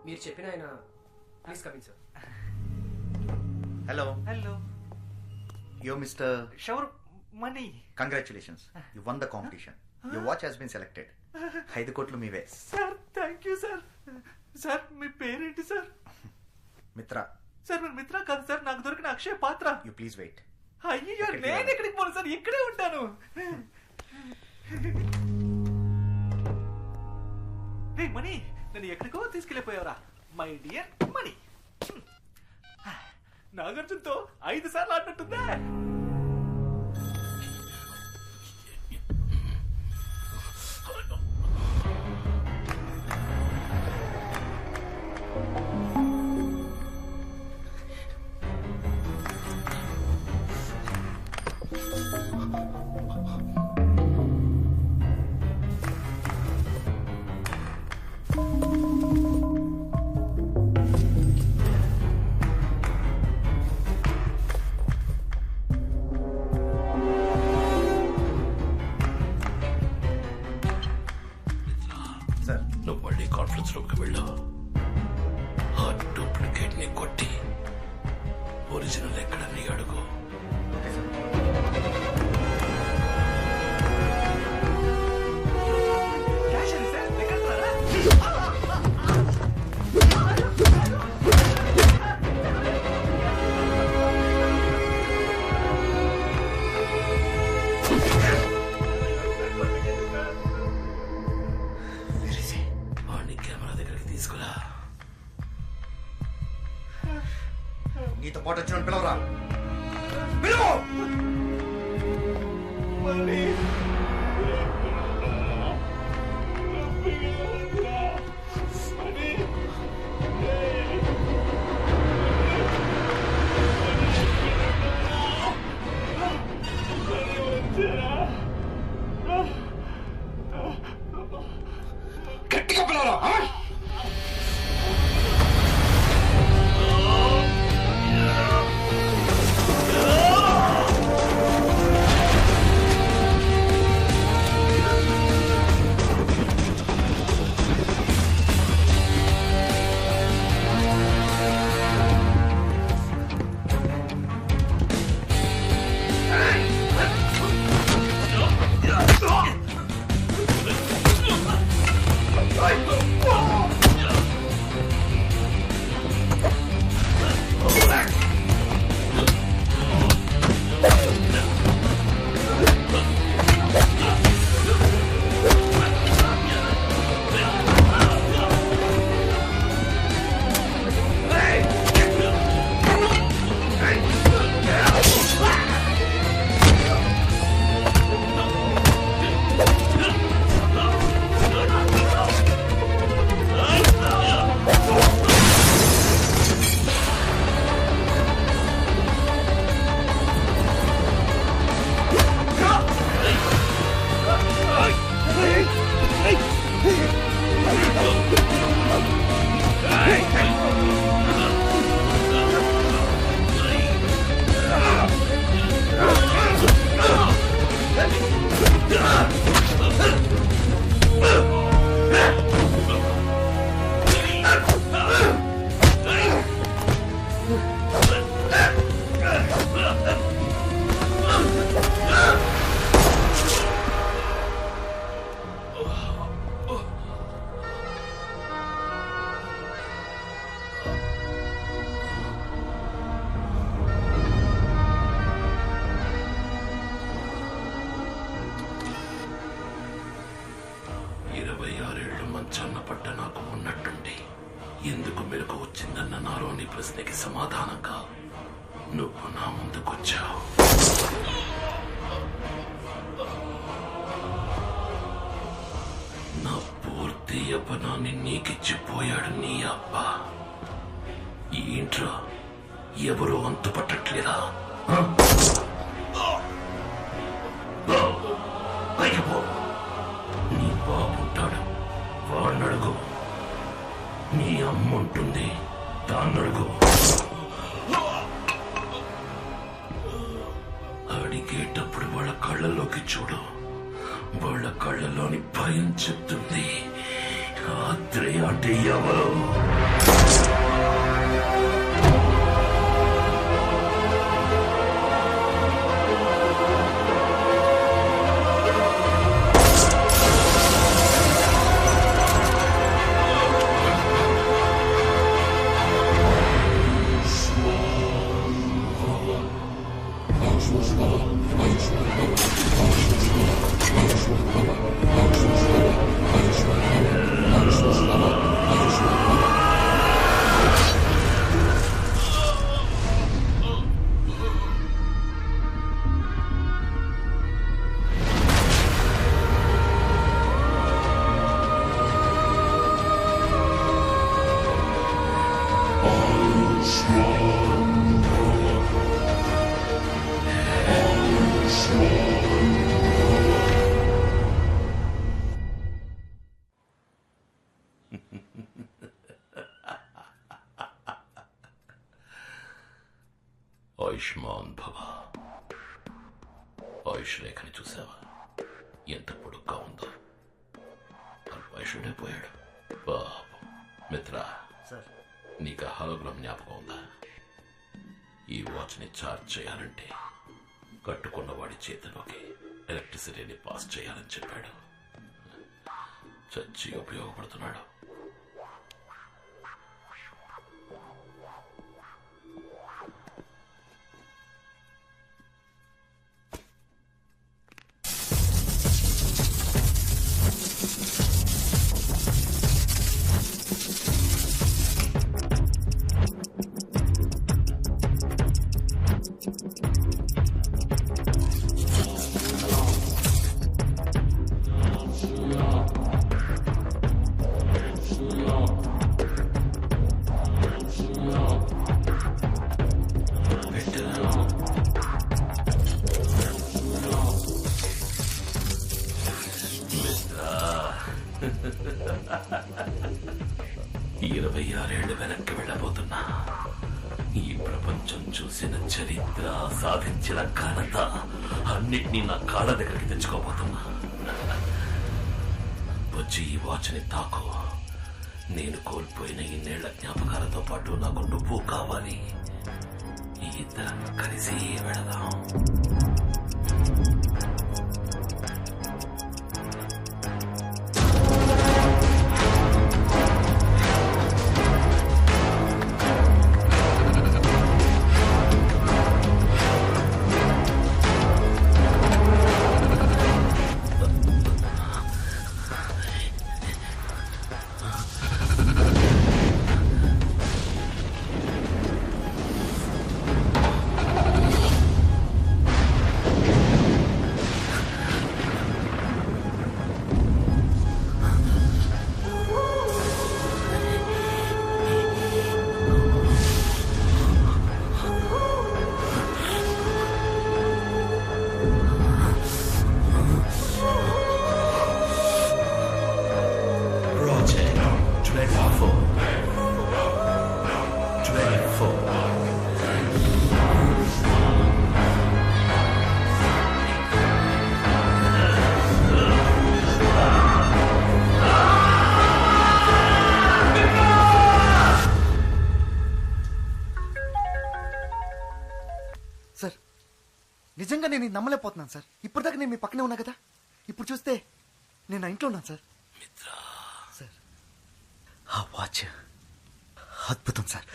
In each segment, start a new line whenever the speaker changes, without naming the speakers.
మీరు చెప్పిన ఆయన please coming sir.
Hello
hello
yo mister
shower money.
Congratulations, you won the competition. Your watch has been selected. 5 కోట్లు మీవే.
Sir thank you sir. Sir మీ పేరేంటి sir?
మిత్ర.
Sir మీరు మిత్ర కాదు సార్, నాకు దొరికిన అక్షయ పాత్ర.
You please wait.
అయ్యో నేను ఎక్కడికి పోను సార్, ఇక్కడే ఉంటాను. రే మనీ, నన్ను ఎక్కడికో తీసుకెళ్ళిపోయావరా మై డియర్ మనీ. నాగార్జునతో 5 సార్లు ఆడినట్టుందా?
నువ్వు మళ్ళీ కాన్ఫరెన్స్ రూమ్కి వెళ్ళు. ఆ డూప్లికేట్ ని కొట్టి ఒరిజినల్ ఎక్కడని అడుగు.
నీతో పాటు వచ్చిన పిలవరా. పిలువు. గట్టిగా పిలవరా.
పట్ట నాకు ఉన్నట్టుండి ఎందుకు మెలకు వచ్చిందన్న నాలోని ప్రశ్నకి సమాధానంగా నువ్వు నా ముందుకొచ్చావు. నా పూర్తి యవ్వనాన్ని నీకిచ్చిపోయాడు నీ అబ్బ. ఈ ఇంట్లో ఎవరూ అంతుపట్టట్లేదా? నీ బాబుంటాడు, వాడినడుగు. నీ అమ్ముంటుంది, దాన్నడుగు. అడిగేటప్పుడు వాళ్ళ కళ్ళలోకి చూడు, వాళ్ళ కళ్ళలోని భయం చెప్తుంది ఆత్రేయ అంటే ఎవరు. ఆయుష్మాన్ భవ. ఆయుష్ రేఖని చూసావా? ఎంత పొడుగ్గా ఉందో. అల్పాయుషుడే పోయాడు. పాపం. మిత్ర,
సార్
నీకు హాలోగ్రామ్ జ్ఞాపకం ఉందా? ఈ వాచ్ని ఛార్జ్ చేయాలంటే కట్టుకున్న వాడి చేతిలోకి ఎలక్ట్రిసిటీని పాస్ చేయాలని చెప్పాడు. చచ్చి ఉపయోగపడుతున్నాడు. ఇరవై 26 వెనక్కి వెళ్ళబోతున్నా. ఈ ప్రపంచం చూసిన చరిత్ర, సాధించిన ఘనత అన్నిటినీ నా కాళ్ళ దగ్గరికి తెచ్చుకోబోతున్నా. వచ్చి ఈ వాచ్ని తాకు. నేను కోల్పోయిన ఇన్నేళ్ల జ్ఞాపకాలతో పాటు నాకు నువ్వు కావాలి. ఇద్దరం కలిసి వెళదాం.
సార్ నిజంగా నేను ఇది నమ్మలేకపోతున్నాను సార్. ఇప్పటిదాకా నేను మీ పక్కనే ఉన్నా కదా, ఇప్పుడు చూస్తే నేను నా ఇంట్లో ఉన్నాను సార్. సార్ ఆ వాచ్ అద్భుతం సార్.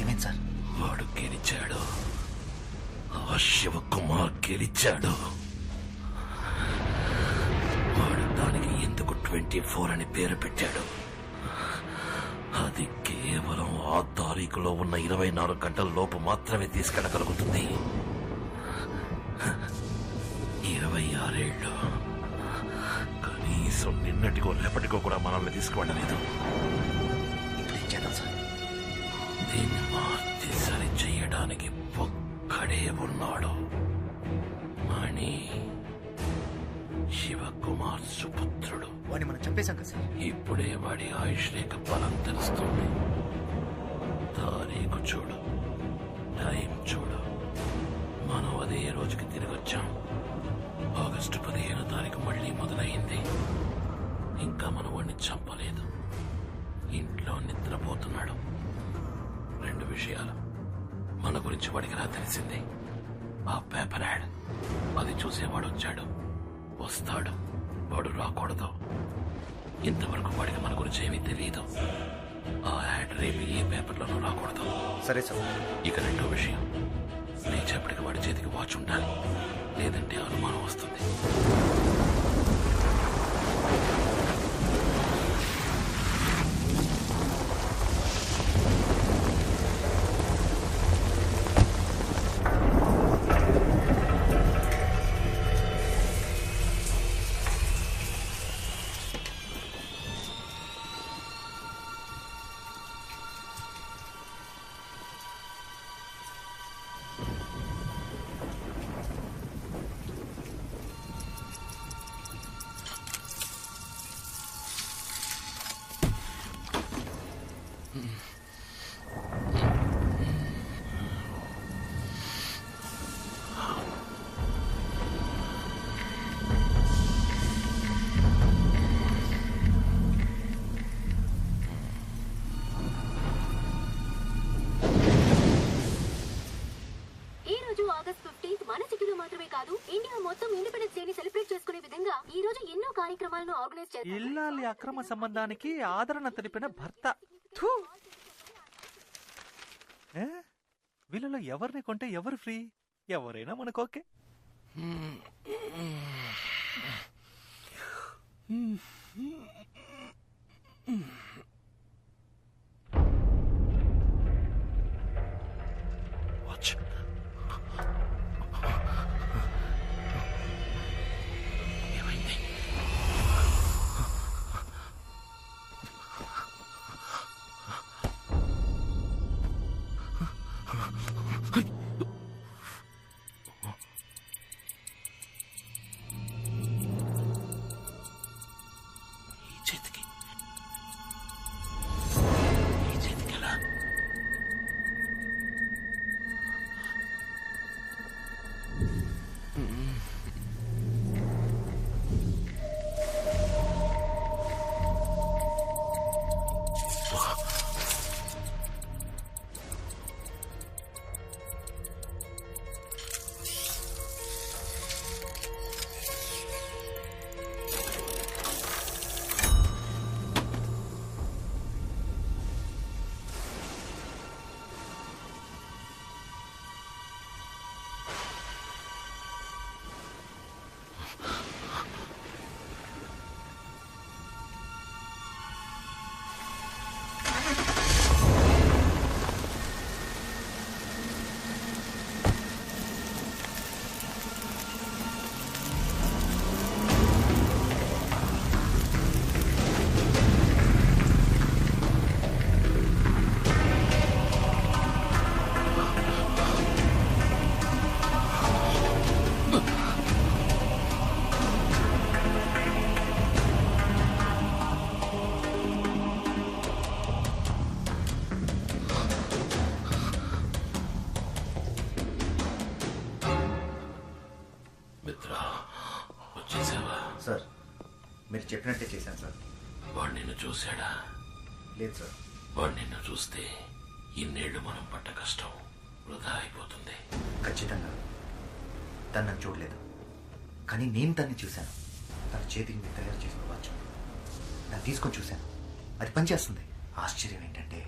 ఏమైంది సార్?
వాడు గెలిచాడు. ఆ శివకుమార్ గెలిచాడు. వాడు దానికి ఎందుకు 24 అని పేరు పెట్టాడు? అది కేవలం ఆ తారీఖులో ఉన్న 24 గంటల లోపు మాత్రమే తీసుకెళ్ళగలుగుతుంది. 26 ఏళ్ళు కనీసం నిన్నటికో రేపటికో కూడా మనల్ని తీసుకువెళ్ళలేదు.
ఇప్పుడు ఏం చేద్దాం సార్?
దీన్ని మార్చి సరి చేయడానికి ఒక్కడే ఉన్నాడు. మణి, శివకుమార్ సుపుత్రుడు.
వాడిని మనం చంపేశాం కదా సార్.
ఇప్పుడే వాడి ఆయుష్ రేఖ బలం తెలుస్తుంది. తారీఖు చూడు, టైం చూడు. మనం అదే రోజుకి తిరిగి వచ్చాం. ఆగస్టు 15వ తారీఖు మళ్ళీ మొదలైంది. ఇంకా మనం వాడిని చంపలేదు. ఇంట్లో నిద్రపోతున్నాడు. 2 విషయాలు మన గురించి వాడికి రా తెలిసింది. ఆ పేపర్ యాడ్, అది చూసేవాడు వచ్చాడు, వస్తాడు. వాడు రాకూడదు. ఇంతవరకు వాడికి మన గురించి ఏమీ తెలియదు. ఆ యాడ్ రేపు ఏ పేపర్లోనూ రాకూడదు.
సరే సార్.
ఇక 2వ విషయం, లేచేపటికి వాడి చేతికి వాచ్ ఉండాలి, లేదంటే అనుమానం వస్తుంది.
ఎన్నో కార్యక్రమాలను ఆర్గనైజ్ చేస్తారు.
ఇల్లాలి అక్రమ సంబంధానికి ఆదరణ తెలిపిన భర్త. థూ! వీళ్ళలో ఎవరిని కొంటే ఎవరు ఫ్రీ? ఎవరైనా మనకు ఓకే.
సార్ మీరు చెప్పినట్టే చేశాను సార్.
వాడు నిన్ను చూశాడా?
లేదు సార్.
వాడు నిన్ను చూస్తే ఇన్నేళ్లు మనం పడ్డ కష్టం వృధా అయిపోతుంది.
ఖచ్చితంగా తను నన్ను చూడలేదు, కానీ నేను తన్ని చూశాను. తన చేతికి మీరు తయారు చేసిన వాచ్ నన్ను తీసుకొని చూశాను. అది పనిచేస్తుంది. ఆశ్చర్యం ఏంటంటే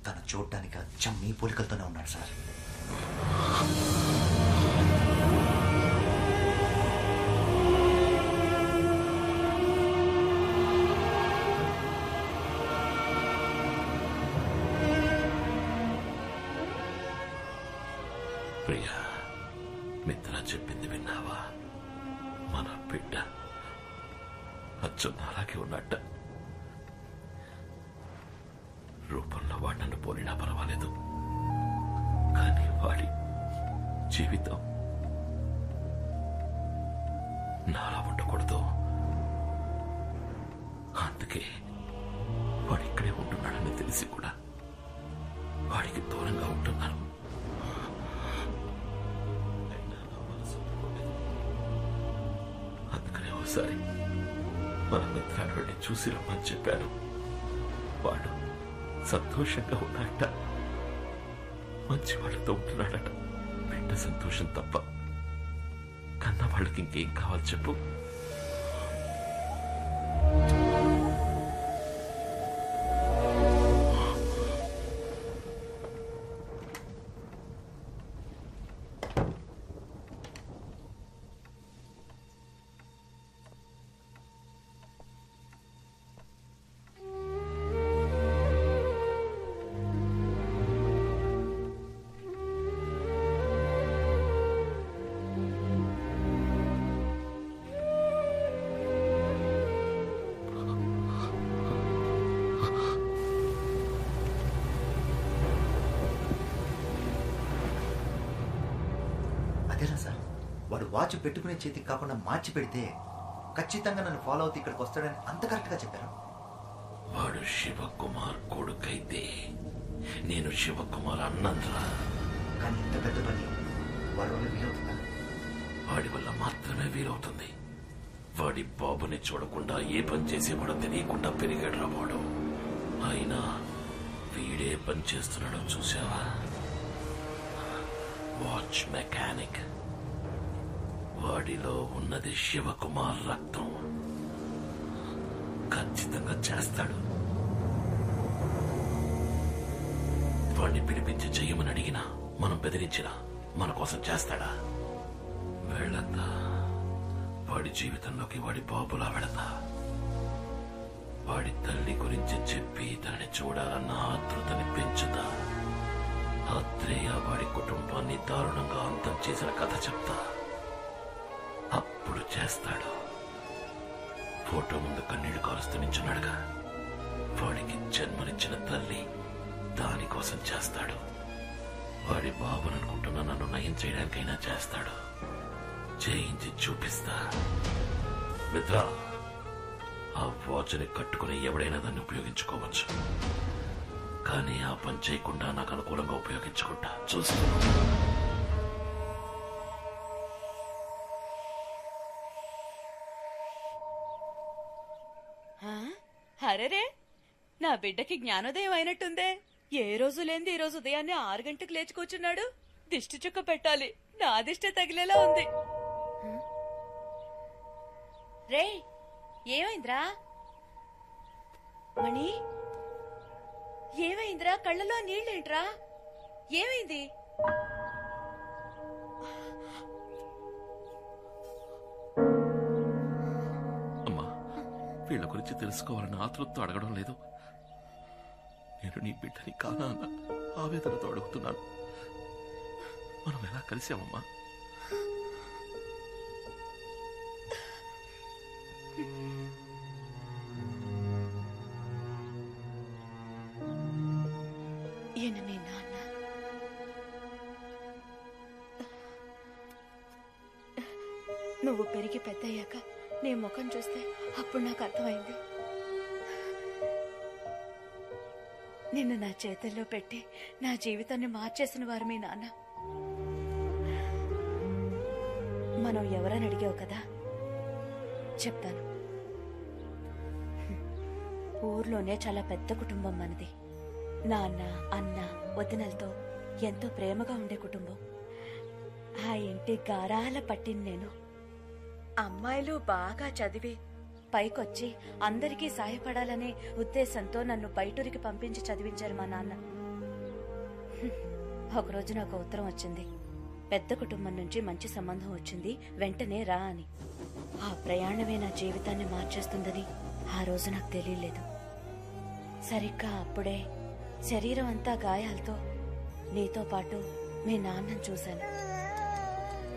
తను చూడటానికి అచ్చం మీ పోలికలతోనే ఉన్నాడు సార్.
ప్రియా, మిత్ర చెప్పింది విన్నావా? మన బిడ్డ అచ్చం అలాగే ఉన్నట్ట. రూపంలో వాడు నన్ను పోలినా పర్వాలేదు, కానీ వాడి జీవితం నాలా ఉండకూడదు. అందుకే వాడు ఇక్కడే ఉంటున్నాడని తెలిసి కూడా వాడికి దూరంగా ఉంటున్నాను. అందుకనే ఒకసారి మన మిత్రాన్ని వెళ్ళి చూసి రమ్మని చెప్పాను. వాడు సంతోషంగా ఉన్నట్ట, మంచి వాళ్ళతో ఉంటున్నాడట. బిడ్డ సంతోషం తప్ప కన్నా వాళ్ళకి ఇంకేం కావాలి చెప్పు?
అదేనా సార్, వాడు వాచ్ పెట్టుకునే చేతికి కాకుండా మార్చి పెడితే ఖచ్చితంగా నన్ను ఫాలో అవుతూ ఇక్కడికి వస్తాడని అంత కరెక్ట్గా చెప్పారు.
వాడు శివకుమార్ కొడుకైతే నేను శివకుమార్ అన్నంద్రా.
కానీ ఇంత పెద్ద పని వాడి వల్ల వీలవుతుందా?
వాడి వల్ల మాత్రమే వీలవుతుంది. వాడి బాబుని చూడకుండా ఏ పని చేసి కూడా తెలియకుండా పెరిగాడు రా వాడు. అయినా వీడే పని చేస్తున్నాడో చూసావా? Watch mechanic. వాడిలో ఉన్నది శివకుమార్ రక్తం. ఖచ్చితంగా చేస్తాడు. వాడిని పిలిపించి చెయ్యమని అడిగినా, మనం బెదిరించినా మన కోసం చేస్తాడా? వెళ్ళతా, వాడి జీవితంలోకి వాడి బాబులా వెళతా. వాడి తల్లి గురించి చెప్పి తనని చూడాలన్న ఆతృతని పెంచుతా. ఆత్రేయ వాడి కుటుంబాన్ని దారుణంగా అంతం చేసిన కథ చెప్తా. అప్పుడు చేస్తాడు. ఫోటో ముందు కన్నీళ్లు కారుస్తూ నించున్నాడుగా, వాడికి జన్మనిచ్చిన తల్లి దానికోసం చేస్తాడు. వాడి బాబుననుకుంటున్న నన్ను నయం చేయడానికైనా చేస్తాడు. చేయించి చూపిస్తా. మిత్ర, ఆ వాచ్ని కట్టుకుని ఎవడైనా దాన్ని ఉపయోగించుకోవచ్చు, కానీ ఆ పని చేయకుండా నాకు అనుకూలంగా ఉపయోగించుకుంటా. చూస్తూ
అరేరే, నా బిడ్డకి జ్ఞానోదయం అయినట్టుందే. ఏ రోజు లేంది ఈ రోజు ఉదయాన్నే 6 గంటలకు లేచి కూర్చున్నాడు. దిష్టి చుక్క పెట్టాలి, నా దిష్టి తగిలేలా ఉంది. రే, ఏమైందిరా మణి? ఏమైందిరా? కళ్ళలో నీళ్ళేంట్రా? ఏమైంది?
అమ్మా, వీళ్ళ గురించి తెలుసుకోవాలని ఆతృతతో అడగడం లేదు. నేను నీ బిడ్డని కానా అన్న ఆవేదనతో అడుగుతున్నాను. మనం ఎలా కలిసామమ్మా?
ఈయన మీ నాన్న. నువ్వు పెరిగి పెద్దయ్యాక నీ ముఖం చూస్తే అప్పుడు నాకు అర్థమైంది. నిన్ను నా చేతుల్లో పెట్టి నా జీవితాన్ని మార్చేసిన వారు మీ నాన్న. మనం ఎవరని అడిగావు కదా, చెప్తాను. ఊర్లోనే చాలా పెద్ద కుటుంబం మనది. నాన్న, అన్న, వదినలతో ఎంతో ప్రేమగా ఉండే కుటుంబం. ఆ ఇంటి గారాల పట్టిన నేను. అమ్మాయిలు బాగా చదివి పైకొచ్చి అందరికీ సాయపడాలనే ఉద్దేశంతో నన్ను బయటూరికి పంపించి చదివించారు మా నాన్న. ఒకరోజు నాకు ఉత్తరం వచ్చింది. పెద్ద కుటుంబం నుంచి మంచి సంబంధం వచ్చింది, వెంటనే రా అని. ఆ ప్రయాణమే నా జీవితాన్ని మార్చేస్తుందని ఆ రోజు నాకు తెలియలేదు. సరిగ్గా అప్పుడే శరీరం అంతా గాయాలతో నీతో పాటు మీ నాన్నను చూశాను.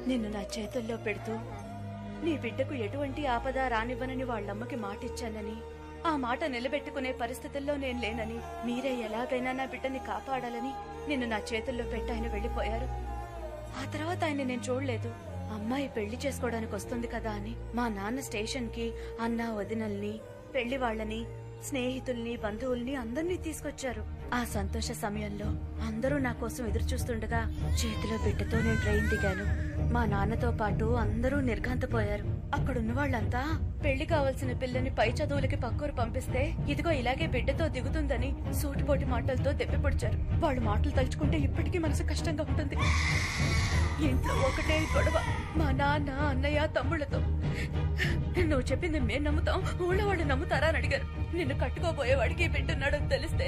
నిన్ను నా చేతుల్లో పెడుతూ నీ బిడ్డకు ఎటువంటి ఆపద రానివ్వనని వాళ్ళమ్మకి మాటిచ్చానని, ఆ మాట నిలబెట్టుకునే పరిస్థితుల్లో నేను లేనని, మీరే ఎలాగైనా నా బిడ్డని కాపాడాలని నిన్ను నా చేతుల్లో పెట్టి ఆయన వెళ్లిపోయారు. ఆ తర్వాత ఆయన నేను చూడలేదు. అమ్మాయి పెళ్లి చేసుకోవడానికి వస్తుంది కదా అని మా నాన్న స్టేషన్ కి అన్న, వదినల్ని, పెళ్లి వాళ్ళని, స్నేహితుల్ని, బంధువుల్ని అందరినీ తీసుకొచ్చారు. ఆ సంతోష సమయంలో అందరూ నా కోసం ఎదురు చూస్తుండగా చేతిలో బిడ్డతో నేను ట్రైన్ దిగాను. మా నాన్నతో పాటు అందరూ నిర్ఘాంతపోయారు. అక్కడున్న వాళ్ళంతా పెళ్లి కావాల్సిన పిల్లని పై చదువులకి పక్కూరు పంపిస్తే ఇదిగో ఇలాగే బిడ్డతో దిగుతుందని సూటిపోటి మాటలతో దెప్పిపొడిచారు. వాళ్ళ మాటలు తలుచుకుంటే ఇప్పటికీ మనసు కష్టంగా ఉంటుంది. ఇంట్లో ఒకటే గొడవ మా నాన్న, అన్నయ్య, తమ్ముళ్లతో. నువ్వు చెప్పింది మేం నమ్ముతాం, ఊళ్ళో వాళ్ళు నమ్ముతారా అని అడిగారు. నిన్ను కట్టుకోబోయేవాడికి బిడ్డున్నాడని తెలిస్తే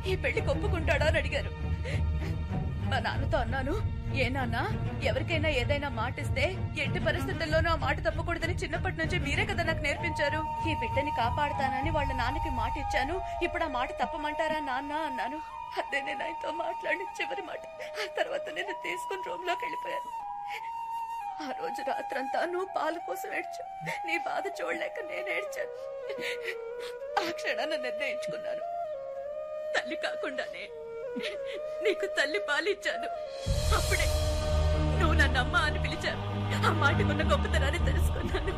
ఈ పెళ్లి ఒప్పుకుంటాడా అని అడిగారు. మా నాన్నతో అన్నాను, ఏ నాన్న, ఎవరికైనా ఏదైనా మాటిస్తే ఎట్టి పరిస్థితుల్లోనూ ఆ మాట తప్పకూడదని చిన్నప్పటి నుంచి మీరే కదా నాకు నేర్పించారు. ఈ బిడ్డని కాపాడుతానని వాళ్ళ నాన్నకి మాట ఇచ్చాను, ఇప్పుడు ఆ మాట తప్పమంటారా నాన్న అన్నాను. అదే నేను ఆయనతో మాట్లాడిన చివరి మాట. ఆ తర్వాత నేను తీసుకుని రూమ్ లోకి వెళ్ళిపోయాను. ఆ రోజు రాత్రంతా నువ్వు పాల కోసం ఏడ్చావు. నీ బాధ చూడలేక నేను ఏడ్చాను. ఆ క్షణాన నిర్ణయించుకున్నాను, తల్లి కాకుండానే నీకు తల్లి పాలిచ్చాను. అప్పుడే నువ్వు నన్ను అమ్మ అని పిలిచాను. ఆ మాటకున్న గొప్పతనాన్ని తెలుసుకున్నాను.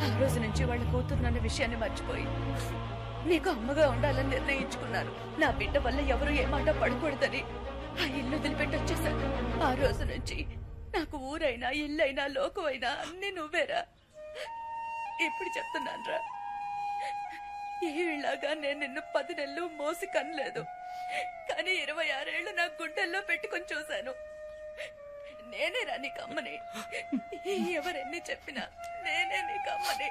ఆ రోజు నుంచి వాళ్ళ కూతురున్న విషయాన్ని మర్చిపోయి నీకు అమ్మగా ఉండాలని నిర్ణయించుకున్నాను. నా బిడ్డ వల్ల ఎవరు ఏ మాట పడకూడదని ఆ ఇల్లు వదిలిపెట్టి వచ్చేసాను. ఆ రోజు నుంచి నాకు ఊరైనా, ఇల్లైనా, లోకమైనా అన్ని నువ్వేరా. ఇప్పుడు చెప్తున్నాను రా, ఏలాగా నేను నిన్ను 10 నెలలు మోసి కనలేదు, కానీ 26 ఏళ్లు నా గుండెల్లో పెట్టుకొని చూశాను. నేనేరా నీకు అమ్మని. ఎవరెన్ని చెప్పినా నేనే నీకు అమ్మని.